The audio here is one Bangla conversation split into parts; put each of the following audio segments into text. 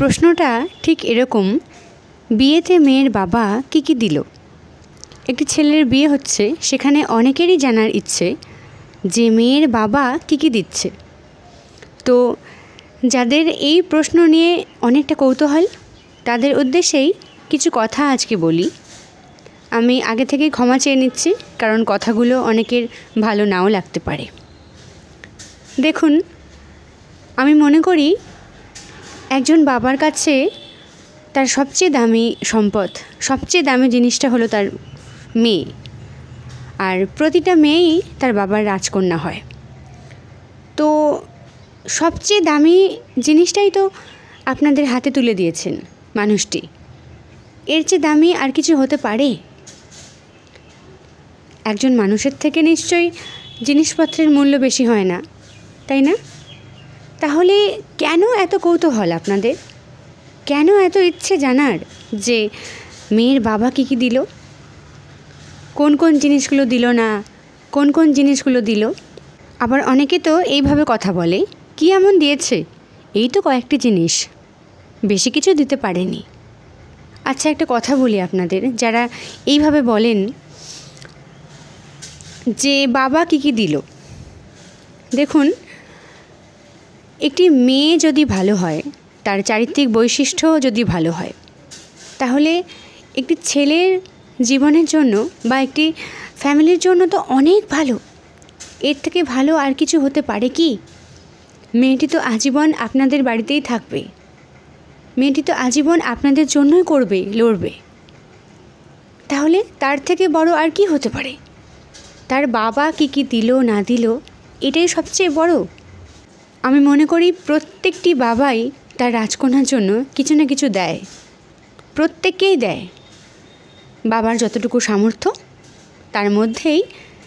প্রশ্নটা ঠিক এরকম, বিয়েতে মেয়ের বাবা কী কী দিল। একটি ছেলের বিয়ে হচ্ছে, সেখানে অনেকেরই জানার ইচ্ছে যে মেয়ের বাবা কী কী দিচ্ছে। তো যাদের এই প্রশ্ন নিয়ে অনেকটা কৌতূহল, তাদের উদ্দেশ্যেই কিছু কথা আজকে বলি। আমি আগে থেকেই ক্ষমা চেয়ে নিচ্ছি, কারণ কথাগুলো অনেকের ভালো নাও লাগতে পারে। দেখুন, আমি মনে করি একজন বাবার কাছে তার সবচেয়ে দামি সম্পদ, সবচেয়ে দামি জিনিসটা হলো তার মেয়ে। আর প্রতিটা মেয়েই তার বাবার রাজকন্যা হয়। তো সবচেয়ে দামি জিনিসটাই তো আপনাদের হাতে তুলে দিয়েছেন মানুষটি। এর চেয়ে দামি আর কিছু হতে পারে? একজন মানুষের থেকে নিশ্চয়ই জিনিসপত্রের মূল্য বেশি হয় না, তাই না? তাহলে কেন এত কৌতূহল আপনাদের? কেন এত ইচ্ছে জানার যে মেয়ের বাবা কী কী দিল, কোন কোন জিনিসগুলো দিল না, কোন কোন জিনিসগুলো দিল? আবার অনেকে তো এইভাবে কথা বলে, কি এমন দিয়েছে, এই তো কয়েকটি জিনিস, বেশি কিছু দিতে পারেনি। আচ্ছা, একটা কথা বলি আপনাদের, যারা এইভাবে বলেন যে বাবা কী কী দিল। দেখুন, একটি মেয়ে যদি ভালো হয়, তার চারিত্রিক বৈশিষ্ট্য যদি ভালো হয়, তাহলে একটি ছেলের জীবনের জন্য বা একটি ফ্যামিলির জন্য তো অনেক ভালো। এর থেকে ভালো আর কিছু হতে পারে কি? মেয়েটি তো আজীবন আপনাদের বাড়িতেই থাকবে, মেয়েটি তো আজীবন আপনাদের জন্যই লড়বে। তাহলে তার থেকে বড় আর কি হতে পারে? তার বাবা কী কী দিল না দিল, এটাই সবচেয়ে বড়। আমি মনে করি প্রত্যেকটি বাবাই তার রাজকন্যার জন্য কিছু না কিছু দেয়, প্রত্যেককেই দেয়। বাবার যতটুকু সামর্থ্য, তার মধ্যেই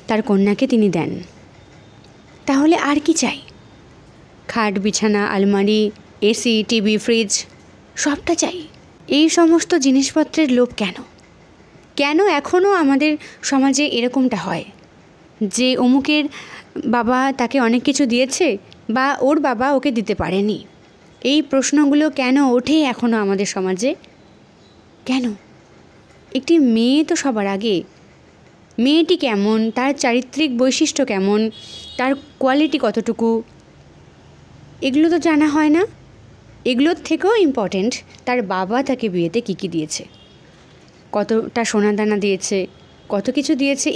তার কন্যাকে তিনি দেন। তাহলে আর কি চাই? খাট, বিছানা, আলমারি, এসি, টিভি, ফ্রিজ সবটা চাই। এই সমস্ত জিনিসপত্রের লোভ কেন? কেন এখনও আমাদের সমাজে এরকমটা হয় যে অমুকের বাবা তাকে অনেক কিছু দিয়েছে বা ওর বাবা ওকে দিতে পারেনি? এই প্রশ্নগুলো কেন ওঠে এখনও আমাদের সমাজে? কেন? একটি মেয়ে তো সবার আগে। মেয়েটি কেমন, তার চারিত্রিক বৈশিষ্ট্য কেমন, তার কোয়ালিটি কতটুকু, এগুলো তো জানা হয় না। এগুলোর থেকেও ইম্পর্ট্যান্ট তার বাবা তাকে বিয়েতে কী কী দিয়েছে, কতটা সোনা দানা দিয়েছে, কত কিছু দিয়েছে,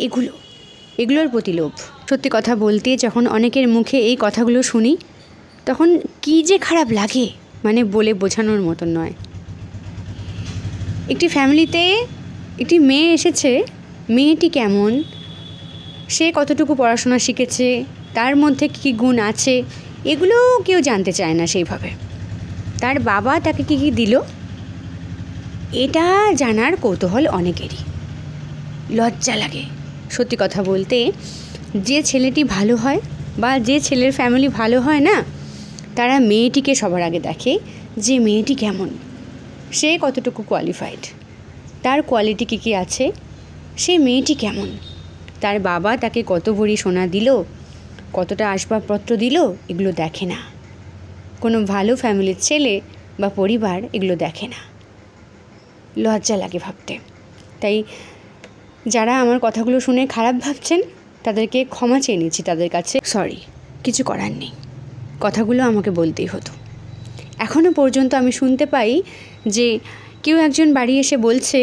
এগুলোর প্রতি লোভ। সত্যি কথা বলতে, যখন অনেকের মুখে এই কথাগুলো শুনি, তখন কী যে খারাপ লাগে, মানে বলে বোঝানোর মতন নয়। একটি ফ্যামিলিতে একটি মেয়ে এসেছে, মেয়েটি কেমন, সে কতটুকু পড়াশোনা শিখেছে, তার মধ্যে কী গুণ আছে, এগুলো কেউ জানতে চায় না সেইভাবে। তার বাবা তাকে কী কী দিল, এটা জানার কৌতূহল অনেকেরই। লজ্জা লাগে সত্যি কথা বলতে। যে ছেলেটি ভালো হয় বা যে ছেলের ফ্যামিলি ভালো হয় না, তারা মেয়েটিকে সবার আগে দেখে যে মেয়েটি কেমন, সে কতটুকু কোয়ালিফাইড, তার কোয়ালিটি কী কী আছে, সে মেয়েটি কেমন, তার বাবা তাকে কত ভরি সোনা দিল, কতটা আসবাবপত্র দিল, এগুলো দেখে না। কোনো ভালো ফ্যামিলির ছেলে বা পরিবার এগুলো দেখে না। লজ্জা লাগে ভাবতে। তাই যারা আমার কথাগুলো শুনে খারাপ ভাবছেন, তাদেরকে ক্ষমা চেয়ে নিচ্ছি তাদের কাছে। সরি, কিছু করার নেই, কথাগুলো আমাকে বলতেই হতো। এখনও পর্যন্ত আমি শুনতে পাই যে কেউ একজন বাড়ি এসে বলছে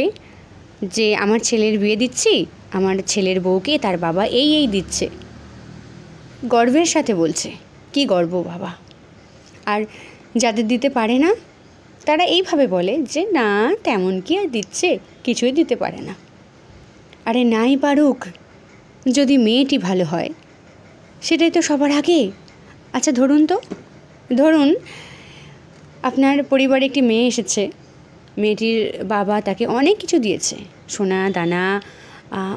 যে আমার ছেলের বিয়ে দিচ্ছি, আমার ছেলের বউকে তার বাবা এই দিচ্ছে। গর্বের সাথে বলছে, কি গর্ব বাবা। আর যাদের দিতে পারে না, তারা এইভাবে বলে যে না, তেমন কি আর দিচ্ছে, কিছুই দিতে পারে না। আরে নাই পারুক, যদি মেয়েটি ভালো হয় সেটাই তো সবার আগে। আচ্ছা ধরুন আপনার পরিবারে একটি মেয়ে এসেছে, মেয়েটির বাবা তাকে অনেক কিছু দিয়েছে, সোনা দানা,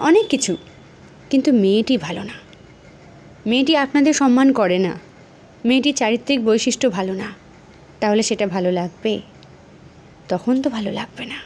অনেক কিছু, কিন্তু মেয়েটি ভালো না, মেয়েটি আপনাদের সম্মান করে না, মেয়েটির চারিত্রিক বৈশিষ্ট্য ভালো না, তাহলে সেটা ভালো লাগবে? তখন তো ভালো লাগবে না।